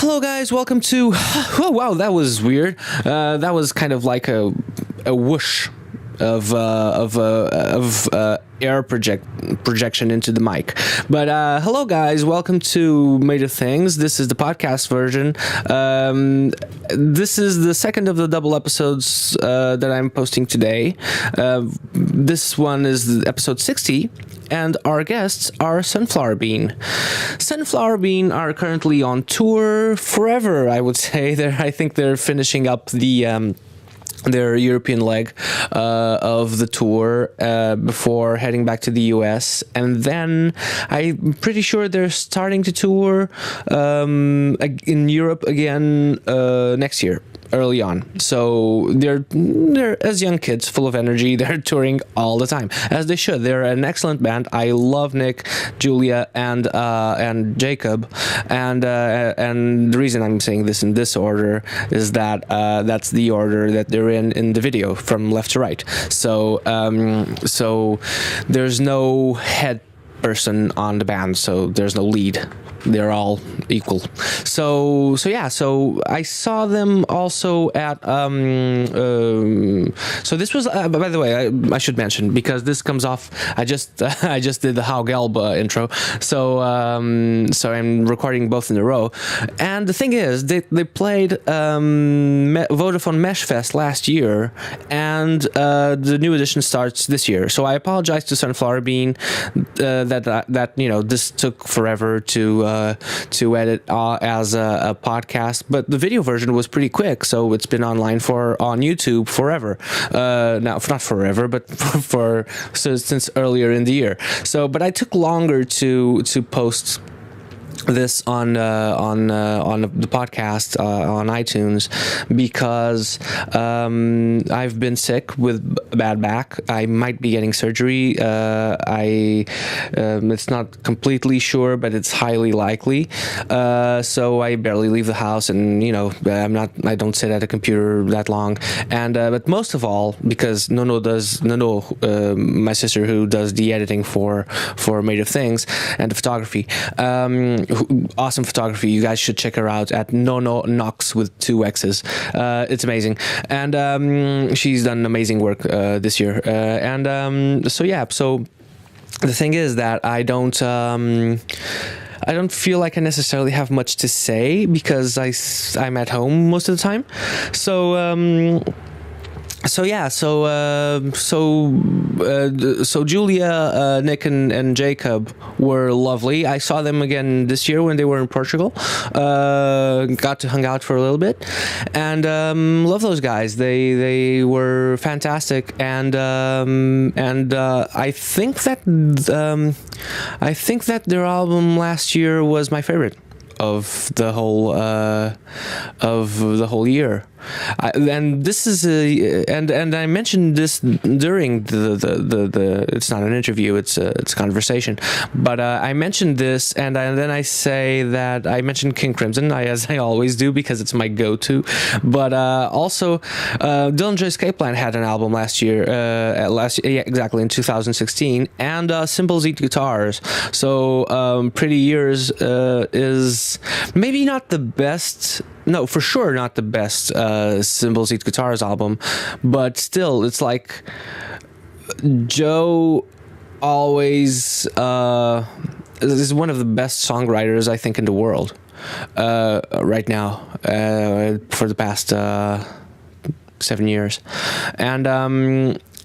Hello, guys. Welcome to. Oh, wow, that was weird. That was kind of like a whoosh of air projection into the mic. But hello, guys. Welcome to Made of Things. This is the podcast version. This is the second of the double episodes that I'm posting today. This one is episode 60. And our guests are Sunflower Bean. Sunflower Bean are currently on tour forever, I would say. I think they're finishing up their European leg of the tour before heading back to the US, and then I'm pretty sure they're starting to tour in Europe again next year. Early on, so they're as young kids, full of energy. They're touring all the time, as they should. They're an excellent band. I love Nick, Julia, and Jacob, and the reason I'm saying this in this order is that that's the order that they're in the video from left to right. So there's no head person on the band, so there's no lead. They're all equal. So I saw them also at so this was by the way, I should mention, because this comes off, I just did the How Gelb intro, so I'm recording both in a row. And the thing is, they played Vodafone Mesh Fest last year, and the new edition starts this year. So I apologize to Sunflower Bean that this took forever to edit as a podcast, but the video version was pretty quick, so it's been online on YouTube forever. Now, not forever, but since earlier in the year. So, but I took longer to post this on the podcast on iTunes because I've been sick with a bad back. I might be getting surgery. It's not completely sure, but it's highly likely. So I barely leave the house, and I don't sit at a computer that long. And but most of all, because Nono, my sister who does the editing for Made of Things and the photography. Awesome photography. You guys should check her out at Nono Knox with 2 X's. It's amazing, and she's done amazing work this year. So the thing is that I don't feel like I necessarily have much to say because I'm at home most of the time. So Julia, Nick, and Jacob were lovely. I saw them again this year when they were in Portugal. Got to hang out for a little bit, and love those guys. They were fantastic, and I think that their album last year was my favorite of the whole year. And this is and I mentioned this during the it's not an interview, it's a conversation, but I mentioned this, and then I say that I mentioned King Crimson, as I always do, because it's my go-to, but also Dillinger Escape Plan had an album last year, exactly, in 2016, and Symbols Eat Guitars. So Pretty Years is maybe not the best. No, for sure not the best Symbols Eat Guitars album, but still, it's like Joe always is one of the best songwriters, I think, in the world right now, for the past 7 years.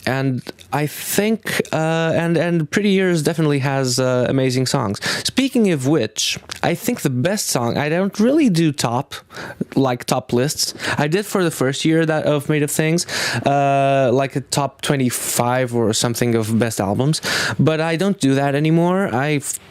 And I think, and Pretty Years definitely has amazing songs. Speaking of which, I think the best song, I don't really do top lists. I did for the first year of Made of Things, like a top 25 or something of best albums, but I don't do that anymore.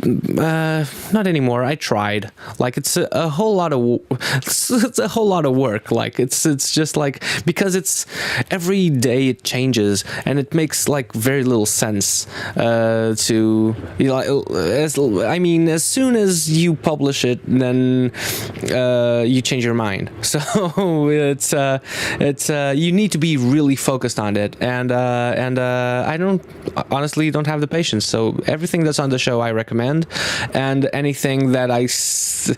Not anymore. I tried. Like, it's a whole lot of, it's a whole lot of work. Like, it's just like, because it's every day it changes. and it makes like very little sense to, you know, as soon as you publish it, then you change your mind. So it's you need to be really focused on it, and I honestly don't have the patience. So everything that's on the show I recommend, and anything that I think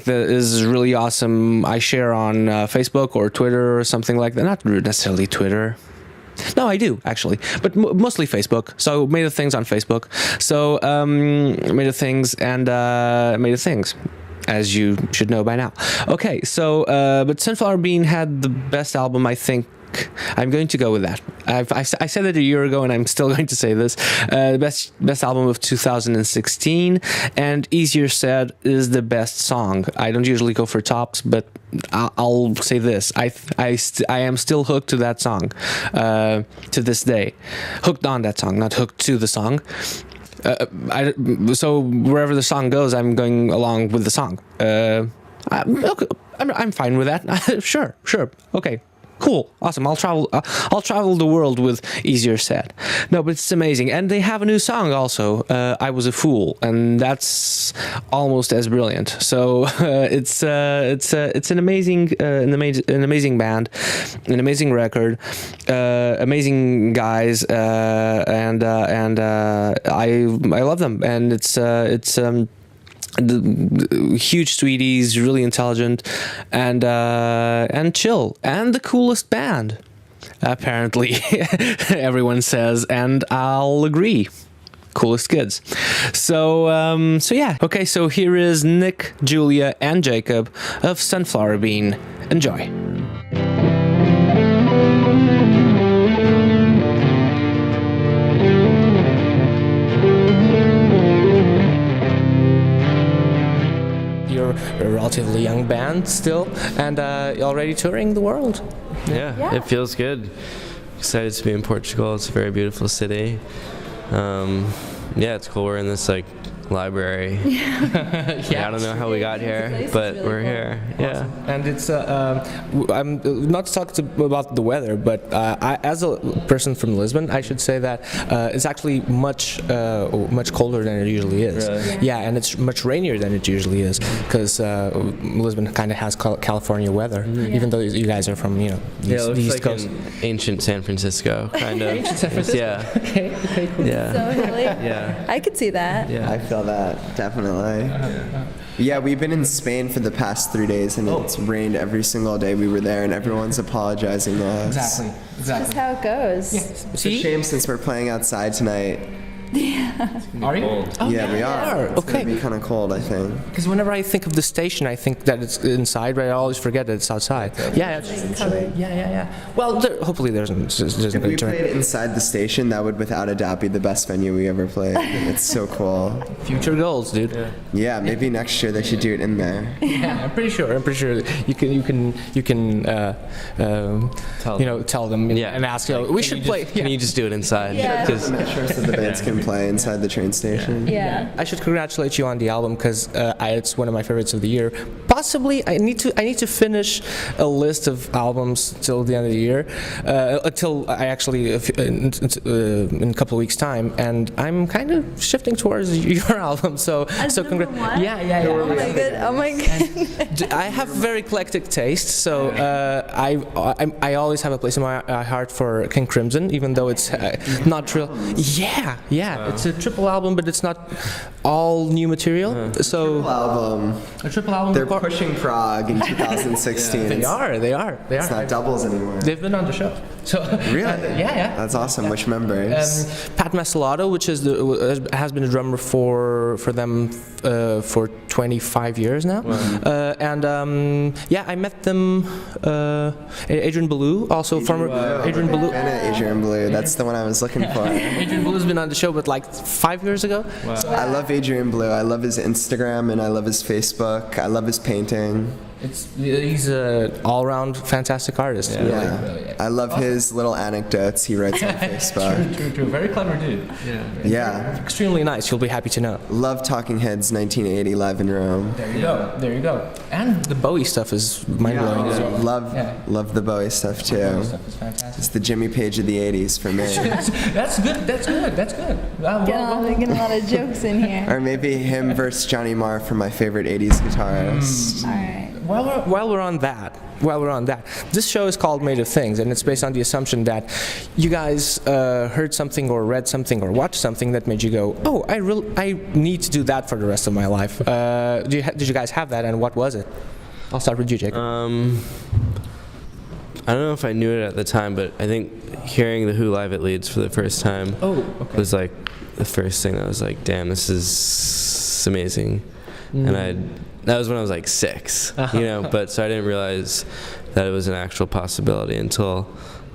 that is really awesome I share on Facebook or Twitter or something like that. Not necessarily Twitter. No, I do actually, but mostly Facebook. So Made of Things on Facebook. So Made of Things and Made of Things, as you should know by now. Okay, so but Sunflower Bean had the best album, I think. I'm going to go with that. I said it a year ago, and I'm still going to say this. The best album of 2016, and Easier Said is the best song. I don't usually go for tops, but I'll say this: I am still hooked to that song to this day. Hooked on that song, not hooked to the song. So wherever the song goes, I'm going along with the song. I'm fine with that. Sure, okay. Cool, awesome. I'll travel the world with Easier Said. No, but it's amazing, and they have a new song also. I Was a Fool, and that's almost as brilliant. So it's an amazing band, an amazing record, amazing guys, and I love them, and it's the huge sweeties, really intelligent, and chill, and the coolest band, apparently. Everyone says, and I'll agree. Coolest kids. So yeah. Okay, so here is Nick, Julia, and Jacob of Sunflower Bean. Enjoy. A relatively young band still, and already touring the world. Yeah, it feels good. Excited to be in Portugal. It's a very beautiful city. Yeah, it's cool. We're in this like library. Yeah, I don't know how we got here, but really we're here. Yeah, and it's I'm not to talk about the weather, but as a person from Lisbon, I should say that it's actually much colder than it usually is. Really? Yeah, and it's much rainier than it usually is, because Lisbon kind of has California weather, even though you guys are from the East Coast. In ancient San Francisco, kind of. Ancient San Francisco. Yeah. Okay, cool. Yeah. So hilly. Yeah. I could see that. Yeah. I feel that, definitely. Yeah, we've been in Spain for the past 3 days, and it's rained every single day we were there, and everyone's apologizing to us. Exactly. That's how it goes. It's a shame since we're playing outside tonight. Are you? Oh, Yeah, we are. It's Okay. gonna be kind of cold, I think. Because whenever I think of the station, I think that it's inside, but I always forget that it's outside. Yeah. Well, hopefully there's If we played inside the station, that would without a doubt be the best venue we ever played. It's so cool. future goals, dude. Yeah, maybe next year they should do it in there. Yeah, I'm pretty sure you can tell them and ask we should play. Can you just do it inside? Yeah. Because Metro so the bands can play inside the train station. Yeah. I should congratulate you on the album, because it's one of my favorites of the year. Possibly, I need to finish a list of albums till the end of the year, until I actually in a couple of weeks' time, and I'm kind of shifting towards your album. So number one? Yeah. Oh my god. I have very eclectic taste, so I always have a place in my heart for King Crimson, even though it's not real. Yeah. It's a triple album, but it's not all new material. So a triple album. They're pushing prog in 2016. They are. It's not doubles anymore. They've been on the show. So Really? Yeah. That's awesome. Which members? Pat Masalato, which has been a drummer for them for 25 years now. Wow. I met them. Adrian Ballou, also former Adrian Ballou. And Adrian Blue. That's the one I was looking for. Adrian Ballou has been on the show, but like 5 years ago. wow. I love Adrian Blue. I love his Instagram and I love his Facebook. I love his painting. He's an all-round fantastic artist. Yeah. Really. Yeah. I love his little anecdotes he writes on Facebook. True. Very clever dude. Yeah. Extremely nice. You'll be happy to know. Love Talking Heads 1980 live in Rome. There you go. And the Bowie stuff is mind-blowing as well. Love the Bowie stuff too. Stuff is fantastic. It's the Jimmy Page of the 80s for me. That's good. Getting a lot of jokes in here. Or maybe him versus Johnny Marr for my favorite 80s guitarist. All right. While we're on that, this show is called Made of Things, and it's based on the assumption that you guys heard something or read something or watched something that made you go, oh, I need to do that for the rest of my life. Did you guys have that, and what was it? I'll start with you, Jacob. I don't know if I knew it at the time, but I think hearing the Who live at Leeds for the first time was like the first thing that was like, damn, this is amazing. And that was when I was like 6, but so I didn't realize that it was an actual possibility until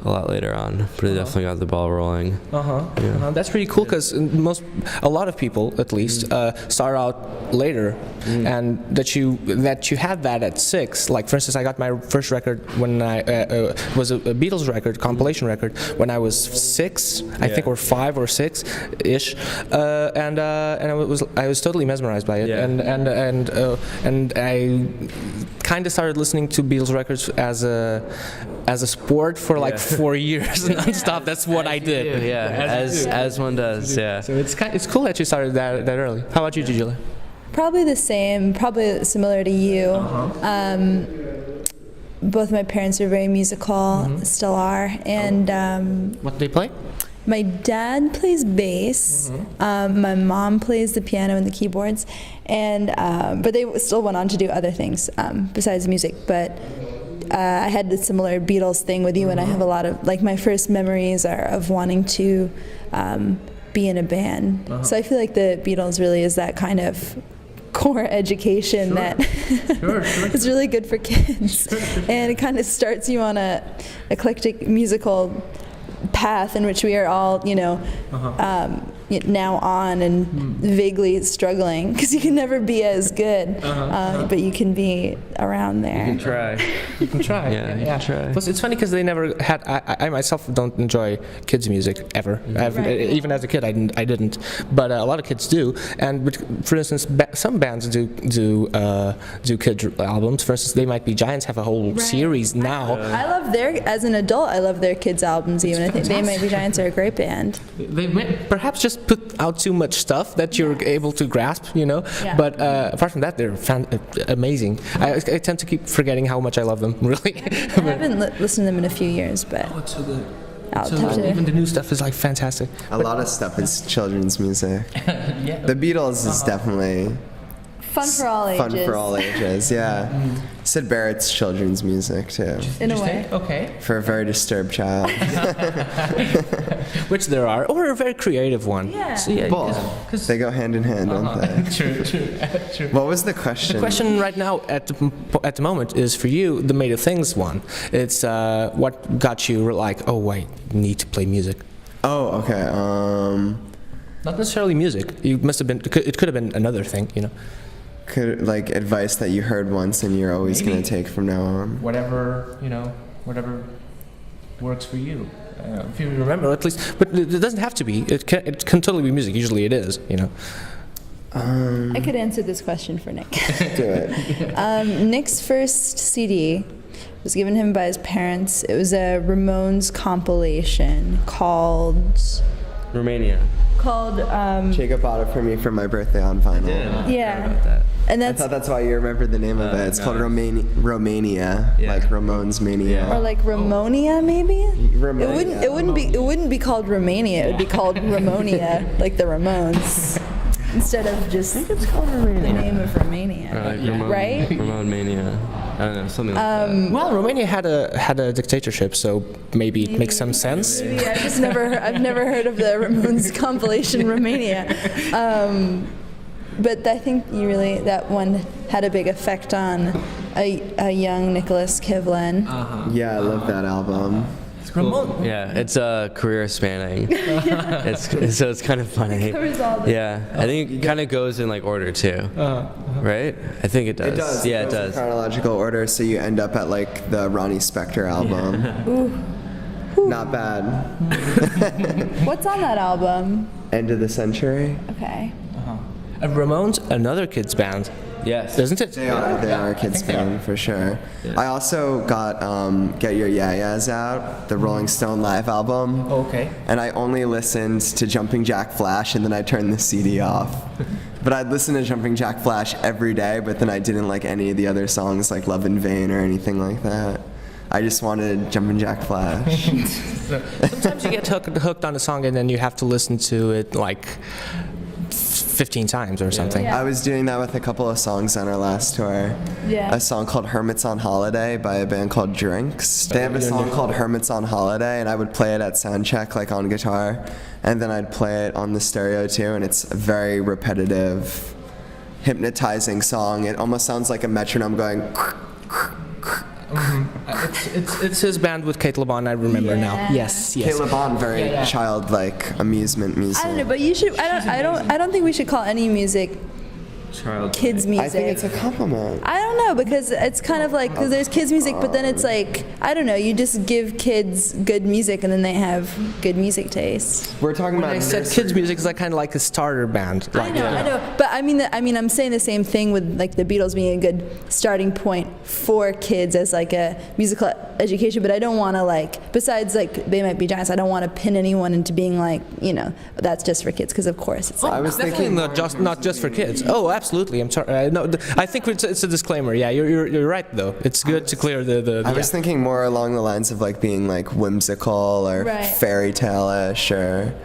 a lot later on, but it definitely got the ball rolling. That's pretty cool because a lot of people, at least, start out later, and that you had that at 6. Like for instance, I got my first record when I was a Beatles record, compilation record, when I was 6, I think, or 5 or 6 ish, and I was totally mesmerized by it, and I kind of started listening to Beatles records as a sport for like 4 years nonstop. That's what I did. As one does. Yeah. So it's cool that you started that early. How about you, Julia? Probably the same. Probably similar to you. Both my parents are very musical, still are, and What do they play? my dad plays bass. My mom plays the piano and the keyboards, and but they still went on to do other things besides music. But I had a similar Beatles thing with you, and I have a lot of, like, my first memories are of wanting to be in a band. So I feel like the Beatles really is that kind of core education that is really good for kids. And it kind of starts you on a eclectic musical path in which we are all, now on and vaguely struggling, because you can never be as good, but you can be around there. You can try. Yeah, you can try. Plus, it's funny because they never had. I myself don't enjoy kids' music ever. Even as a kid, I didn't. But a lot of kids do. And for instance, some bands do kid albums. For instance, They Might Be Giants have a whole series now. I love as an adult, I love their kids' albums. Even I think They Might Be Giants are a great band. They perhaps just put out too much stuff that you're able to grasp, But apart from that, they're amazing. I tend to keep forgetting how much I love them, really. I haven't listened to them in a few years, but it's so good. I'll have to. Even the new stuff is like fantastic. A lot of stuff is children's music. The Beatles is definitely Fun for all ages. Fun for all ages, yeah. Sid Barrett's children's music too. In a way. Okay. For a very disturbed child. Which there are, or a very creative one. Yeah. So, yeah, Both. They go hand in hand, don't they? True. What was the question? The question right now at the moment is for you, the Made of Things one. It's what got you like, oh wait, need to play music. Oh, okay. Not necessarily music. You must have been. It could have been another thing, Could, like, advice that you heard once and you're always going to take from now on. Whatever works for you. If you remember, at least, but it doesn't have to be. It can totally be music. Usually, it is. I could answer this question for Nick. Do it. Nick's first CD was given him by his parents. It was a Ramones compilation called Romania. Jacob bought it for me for my birthday on vinyl. Yeah. And I thought that's why you remembered the name of it. It's called Romania, like Ramones Mania. Or like Ramonia, maybe? Romania. It wouldn't be called Romania. It would be called Ramonia, like the Ramones, instead of just the name of Romania, right? Ramon Mania. I don't know, something like that. Well, Romania had a dictatorship, so maybe it makes some sense. Maybe I've never heard of the Ramones compilation Romania. But I think that one had a big effect on a young Nicholas Kivlin. Yeah, I love that album. Ramon. Yeah, it's career spanning. It's kind of funny. Covers all the- Yeah, I think it kind of goes in like order too, right? I think it does. It does. Yeah, it goes in does. chronological order, so you end up at like the Ronnie Spector album. Not bad. What's on that album? End of the Century. Okay. Ramones, another kids band, Yes. isn't it? They are a kids band for sure. I also got Get Your Yeah-Yeahs Out, the Rolling Stone live album. Okay. And I only listened to Jumping Jack Flash, and then I turned the CD off. But I'd listen to Jumping Jack Flash every day, but then I didn't like any of the other songs like Love in Vain or anything like that. I just wanted Jumping Jack Flash. Sometimes you get hooked on a song and then you have to listen to it like 15 times or something. Yeah. I was doing that with a couple of songs on our last tour. Yeah. A song called Hermits on Holiday by a band called Drinks. They have a song called Hermits on Holiday, and I would play it at soundcheck, like on guitar, and then I'd play it on the stereo too, and it's a very repetitive, hypnotizing song. It almost sounds like a metronome going. It's his band with Kate LeBon, I remember now. Yeah. Yes, yes. Caleb Bond, very childlike amusement music. I don't know, but you should. I don't think we should call any music kids music. I think it's a compliment. I don't know, because it's kind of like, because there's kids music, but then it's like, I don't know, you just give kids good music and then they have good music taste. We're talking When about I said kids music, it's like kind of like a starter band. I know, but I mean, I'm saying the same thing with like the Beatles being a good starting point for kids as like a musical education, but I don't want to like, besides like They Might Be Giants, I don't want to pin anyone into being like, that's just for kids, because of course it's like, I was Definitely thinking not just for kids. Oh, absolutely. I'm sorry. No, I think it's a disclaimer. Yeah, you're right though. It's good to clear the I was thinking more along the lines of like being like whimsical or Right. fairy tale-ish or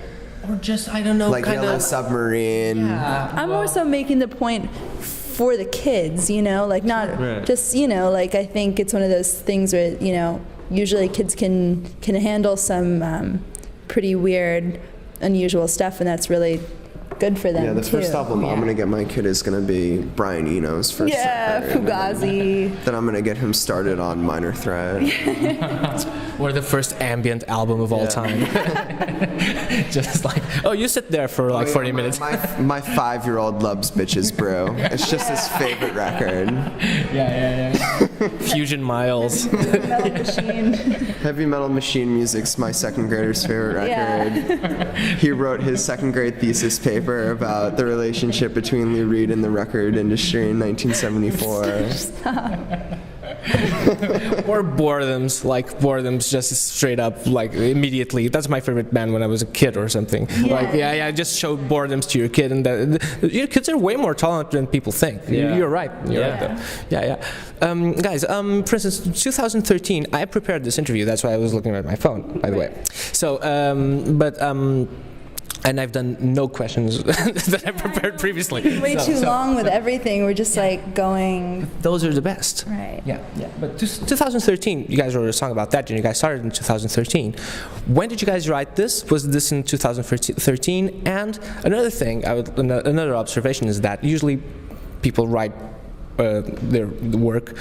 or just I don't know, like kind Yellow of. Submarine. I'm more so making the point for the kids, like not Right. just, like I think it's one of those things where, usually kids can handle some pretty weird, unusual stuff, and that's really good for them Yeah, the too. first album I'm gonna get my kid is gonna be Brian Eno's first Yeah, record. Fugazi. Then I'm gonna get him started on Minor Threat. Or the first ambient album of all time. Just like, oh, you sit there for like 40 minutes. My 5-year-old loves Bitches Brew. It's just his favorite record. Yeah. Fusion Miles. Metal Machine. Heavy Metal Machine music's my second grader's favorite record. Yeah. He wrote his second grade thesis paper about the relationship between Lou Reed and the record industry in 1974. Or Boredoms just straight up, like immediately. That's my favorite band when I was a kid or something. Yeah. Just show Boredoms to your kid, and your kids are way more talented than people think. Yeah. You're right. You're right though. Guys, for instance, 2013, I prepared this interview. That's why I was looking at my phone, by the way. So, and I've done no questions that I prepared previously. Way too long with everything. We're just like going. Those are the best. Right. Yeah. But 2013, you guys wrote a song about that, and you guys started in 2013. When did you guys write this? Was this in 2013? And another thing, another observation is that usually people write their work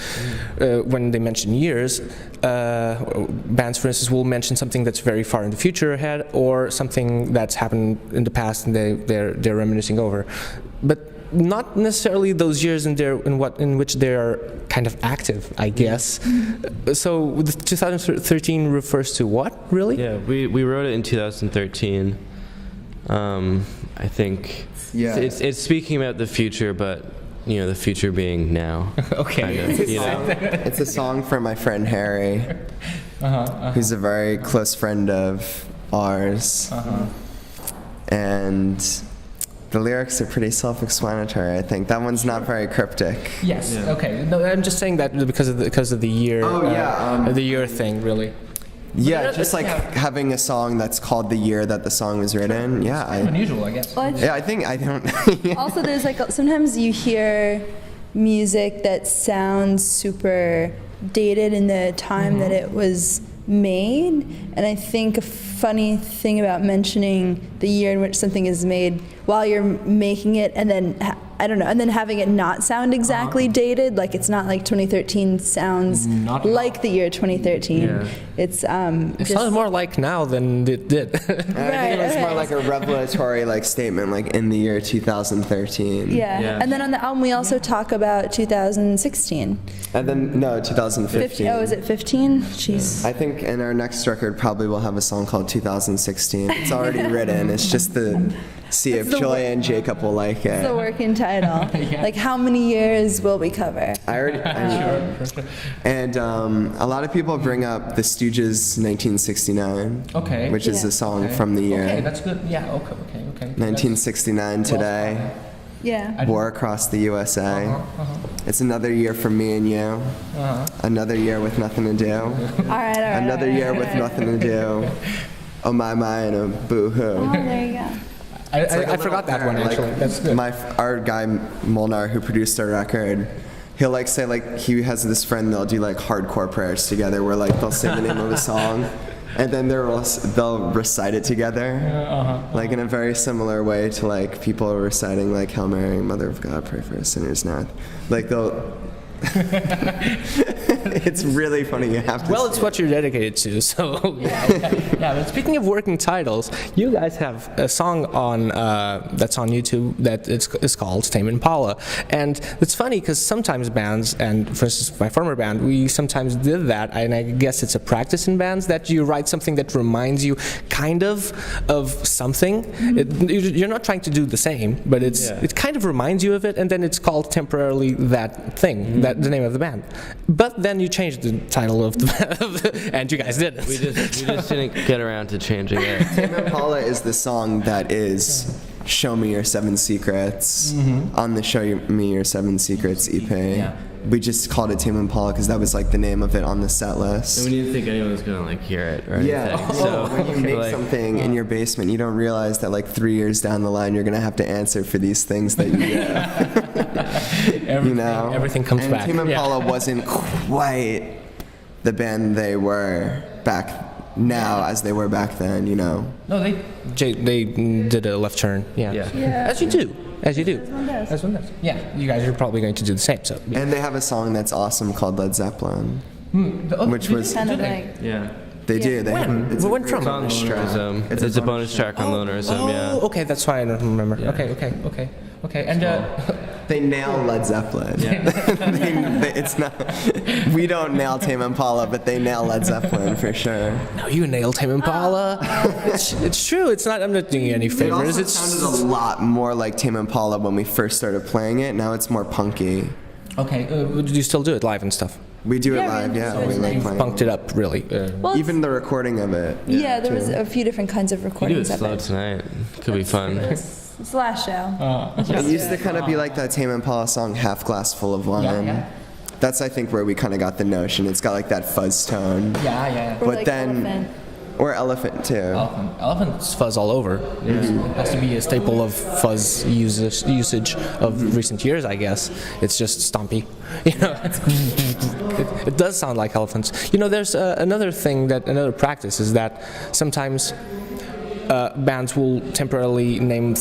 when they mention years. Bands, for instance, will mention something that's very far in the future ahead, or something that's happened in the past and they're reminiscing over, but not necessarily those years in which they are kind of active, I guess. So the 2013 refers to what, really? Yeah, we wrote it in 2013. I think it's speaking about the future, but the future being now. Okay. Kind of, It's a song for my friend Harry, who's a very close friend of ours. And the lyrics are pretty self-explanatory, I think. That one's not very cryptic. Yes. Yeah. Okay. No, I'm just saying that because of the year. The year thing, really. Yeah, just like having a song that's called the year that the song was written. Yeah, Unusual, I guess. Well, I don't. also, there's like sometimes you hear music that sounds super dated in the time that it was made, and I think a funny thing about mentioning the year in which something is made while you're making it, and then I don't know, and then having it not sound exactly dated, like it's not like 2013 sounds Not at like the year 2013. Yeah. It's It just sounds more like now than it did. I think it was more like a revelatory like statement, like in the year 2013. yeah. Yeah. And then on the album we also talk about 2016. And then no, 2015. Oh, is it 15? Jeez. I think in our next record probably we'll have a song called 2016. It's already written. It's just the see if the Julia and Jacob will like it. The working title. Like how many years will we cover? I already. And a lot of people bring up the Stooges' 1969, Okay. which is Yeah. a song from the year. Okay, that's good. Yeah. Okay. 1969 today. Yeah. War across the USA. It's another year for me and you. Another year with nothing to do. All right. Another year with nothing to do. Oh my and a boo hoo. Oh, there you go. I forgot that one actually. That's good. Our guy Molnar, who produced our record, he'll like say like he has this friend, they'll do like hardcore prayers together where like they'll say the name of a song and then they'll recite it together, like in a very similar way to like people reciting like Hail Mary, Mother of God, pray for us sinners now. Like they'll it's really funny. You have to. Well, it's what you're dedicated to. So Yeah. But speaking of working titles, you guys have a song on that's on YouTube that is called Tame Impala, and it's funny because sometimes bands, and for instance, my former band, we sometimes did that, and I guess it's a practice in bands that you write something that reminds you kind of something. You're not trying to do the same, but it kind of reminds you of it, and then it's called temporarily that thing, that the name of the band. But then you changed the title of the and you guys didn't. We just didn't get around to changing it. Tame Impala is the song that is Show Me Your Seven Secrets on the Show Me Your Seven Secrets EP. Yeah. We just called it Tame Impala because that was like the name of it on the set list. And we didn't think anyone was gonna like hear it or anything. Yeah. So When you make like, something in your basement, you don't realize that like 3 years down the line, you're gonna have to answer for these things that you do. You know, everything comes and back. Tame Impala wasn't quite the band they were back now as they were back then. You know. No, they. They did a left turn. Yeah. Yeah. As you do. As you do. That's one does. Yeah. You guys are probably going to do the same. So And they have a song that's awesome called Led Zeppelin, which was Kind of like. yeah. they do. They have, it's a When great from? bonus track. Lonerism. It's a bonus track on Lonerism, yeah. Oh, okay, that's why I don't remember. Yeah. Okay. And They nail Led Zeppelin. It's not. We don't nail Tame Impala, but they nail Led Zeppelin for sure. No, you nailed Tame Impala. It's true. It's not. I'm not doing you any It favors. also It's sounded a lot more like Tame Impala when we first started playing it. Now it's more punky. okay. Do you still do it live and stuff? We do it Yeah, live, we yeah. do it We like live. playing. Punked it up, really. Well, Even the recording of it. yeah, there was a few different kinds of We do it recordings of slow it. tonight. Could be fun. It's the last show. It used to kind of be like that Tame Impala song, Half Glass Full of Wine. Yeah. That's, I think, where we kind of got the notion. It's got like that fuzz tone. Yeah. Or But like then- Elephant. Or Elephant, too. Elephant's It's fuzz all over. It has to be a staple of fuzz usage of recent years, I guess. It's just stompy. You know, it does sound like elephants. You know, there's another practice is that sometimes bands will temporarily name.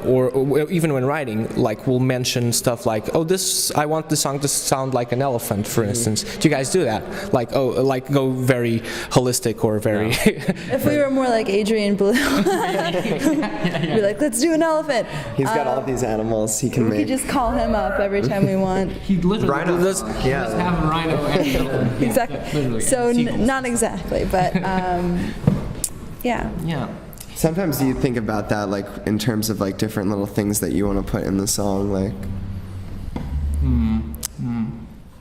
Or even when writing, like we'll mention stuff like, oh, I want the song to sound like an elephant, for instance. Do you guys do that? Like, like go very holistic or very. If we were more like Adrian Blue, we'd be like, let's do an elephant. He's got all these animals he can We could make. just call him up every time we want. He literally Rhino. does Yeah. have a rhino. And Exactly. literally. So Sequels. not exactly, but yeah. Yeah. Sometimes you think about that, like, in terms of, like, different little things that you want to put in the song, like...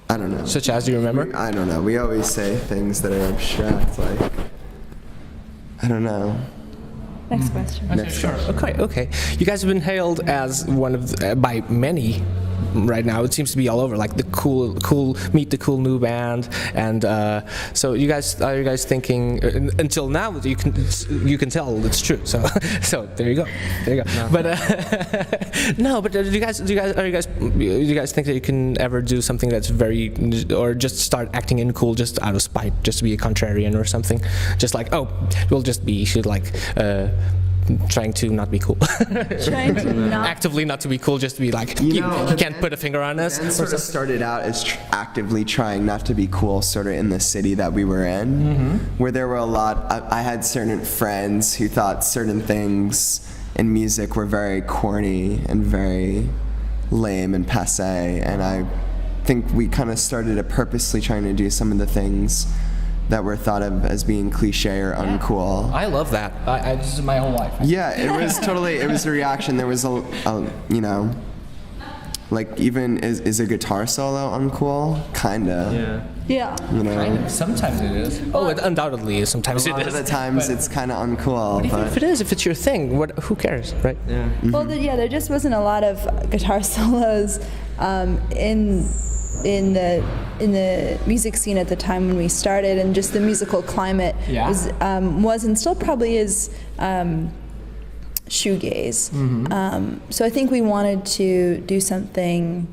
I don't know. Such as, do you remember? I don't know. We always say things that are abstract, like... I don't know. Next question. Next Sure. Okay. You guys have been hailed as one of by many right now. It seems to be all over, like the cool meet the cool new band, and so are you guys thinking until now that you can tell it's true. So there you go. No. But no, but do you guys think that you can ever do something that's very, or just start acting in cool just out of spite, just to be a contrarian or something, just like, oh, we'll just be should like trying to not be cool. Trying to not. Actively not to be cool, just to be like, you can't put a finger on us. And sort of started out as actively trying not to be cool, sort of in the city that we were in, where there were a lot. I had certain friends who thought certain things in music were very corny and very lame and passe, and I think we kind of started to purposely trying to do some of the things that were thought of as being cliche or uncool. I love that. This is my whole life. Yeah, it was totally, it was a reaction. There was you know, like even, is a guitar solo uncool? Kinda. Yeah. You know? Kind of. Sometimes it is. Oh, it undoubtedly is. Sometimes A it lot of is. the times it's kind of uncool, If but it is, if it's your thing, who cares, right? Yeah. Well, there just wasn't a lot of guitar solos in the music scene at the time when we started, and just the musical climate was and still probably is shoegaze. So I think we wanted to do something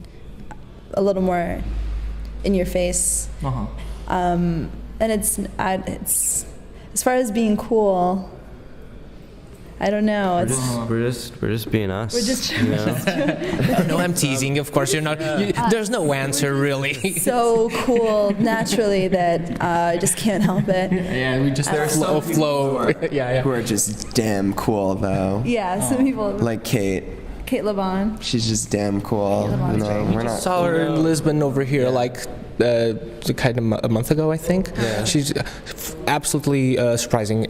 a little more in your face. And it's as far as being cool, I don't know. We're just being us. We're just you know? No, I'm teasing. Of course, you're not. There's no answer really. so cool naturally that I just can't help it. Yeah, we just there's some flow. Yeah. who are just damn cool though. Yeah, some people. Like Kate, LeBon. she's just damn cool. LeBon's You know, great. we're not. Saw her in Lisbon over here, like kind of a month ago, I think. Yeah. She's absolutely surprising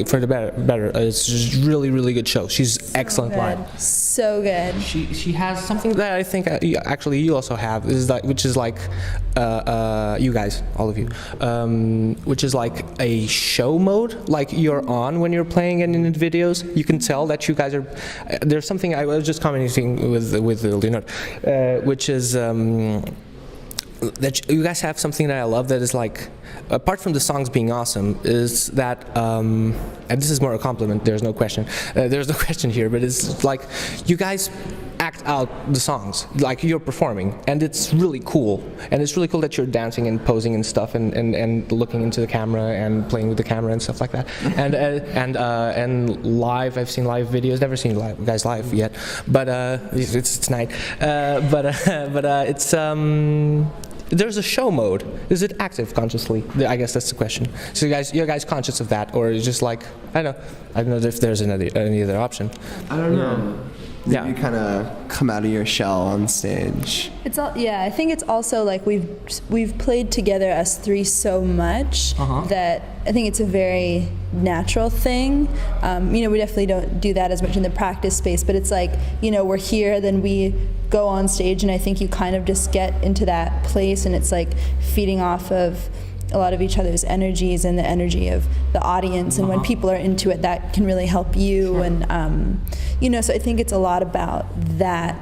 for the better. It's just really good show. She's excellent live. So good. She has something that I think actually you also have, which is like you guys, all of you, which is like a show mode, like you're on when you're playing in the videos. You can tell that you guys are. There's something I was just commenting with Leonard, which is. That you guys have something that I love that is like, apart from the songs being awesome, is that, and this is more a compliment, there's no question here, but it's like, you guys act out the songs, like you're performing, and it's really cool. And it's really cool that you're dancing and posing and stuff, and looking into the camera and playing with the camera and stuff like that. And live, I've seen live videos, never seen guys live yet, but it's tonight. But it's there's a show mode. Is it active consciously? I guess that's the question. So you're guys conscious of that, or is just like I don't know if there's any other option. I don't know. Yeah. You kind of come out of your shell on stage. It's all, yeah. I think it's also like we've played together as three so much that I think it's a very natural thing. We definitely don't do that as much in the practice space, but it's like we're here, then we go on stage, and I think you kind of just get into that place, and it's like feeding off of a lot of each other's energies and the energy of the audience, and when people are into it, that can really help you. And so I think it's a lot about that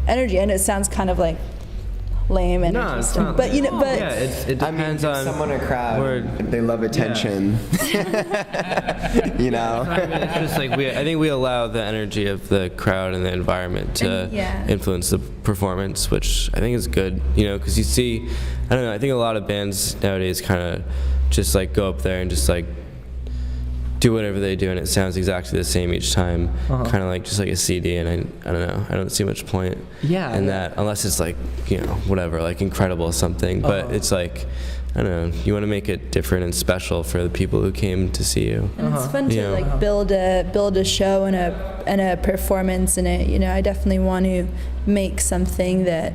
energy. I know it sounds kind of like lame energy No, it's stuff, not but lame. but Yeah, it depends give on someone a crowd. where- They love attention. You know. I mean, it's just like I think we allow the energy of the crowd and the environment to influence the performance, which I think is good. Because you see, I don't know. I think a lot of bands nowadays kind of just like go up there and just like do whatever they do, and it sounds exactly the same each time, kind of like just like a CD. And I don't know. I don't see much point in that unless it's like whatever, like incredible or something. But it's like. I don't know. You want to make it different and special for the people who came to see you. And it's fun to like build a show and a performance, and I definitely want to make something that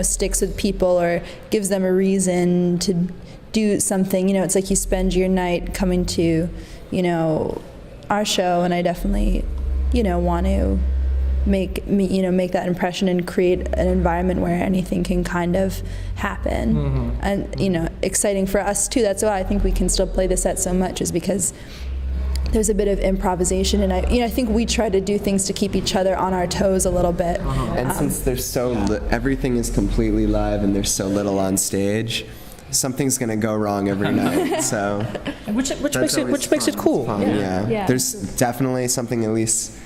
sticks with people or gives them a reason to do something. It's like you spend your night coming to our show, and I definitely want to make that impression and create an environment where anything can kind of happen. And exciting for us too. That's why I think we can still play the set so much, is because there's a bit of improvisation, and I think we try to do things to keep each other on our toes a little bit. And since there's everything is completely live and there's so little on stage, something's gonna go wrong every night. So Which makes it cool. fun, yeah. There's definitely something, at least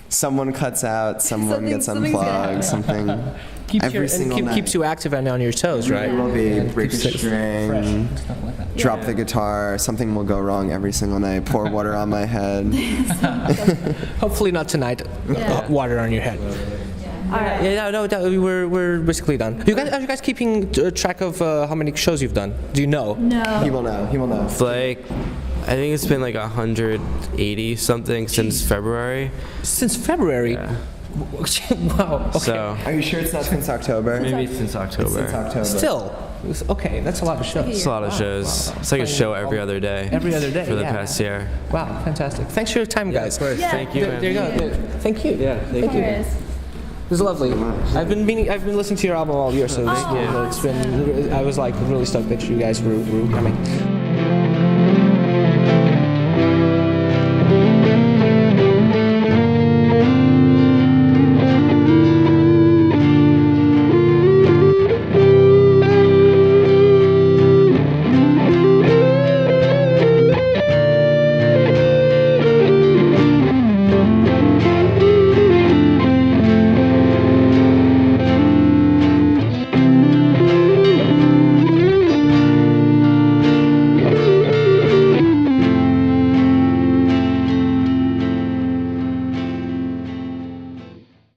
someone cuts out, someone gets something's gonna unplugged, something. Every single night. keeps you active and on your toes, right? It will be And break a keeps it fresh. string, Stuff like that. drop the guitar, something will go wrong every single night. Pour water on my head. Hopefully not tonight. Water on your head. Yeah, no, we're basically done. Are you guys keeping track of how many shows you've done? Do you know? No. He will know. He will know. It's like, I think it's been like 180 something since February. Since February. Yeah. Wow. Okay. So Are you sure it's not since October? maybe since October. Since October. Still, okay, that's a lot of shows. It's a lot of shows. It's like a show every other day. Every other day, for the yeah. past year. Wow, fantastic. Thanks for your time, guys. Thank you. There you go. Thank you. Yeah, thank you. It was lovely. I've been listening to your album all year, so it's been. I was like really stoked that you guys were coming.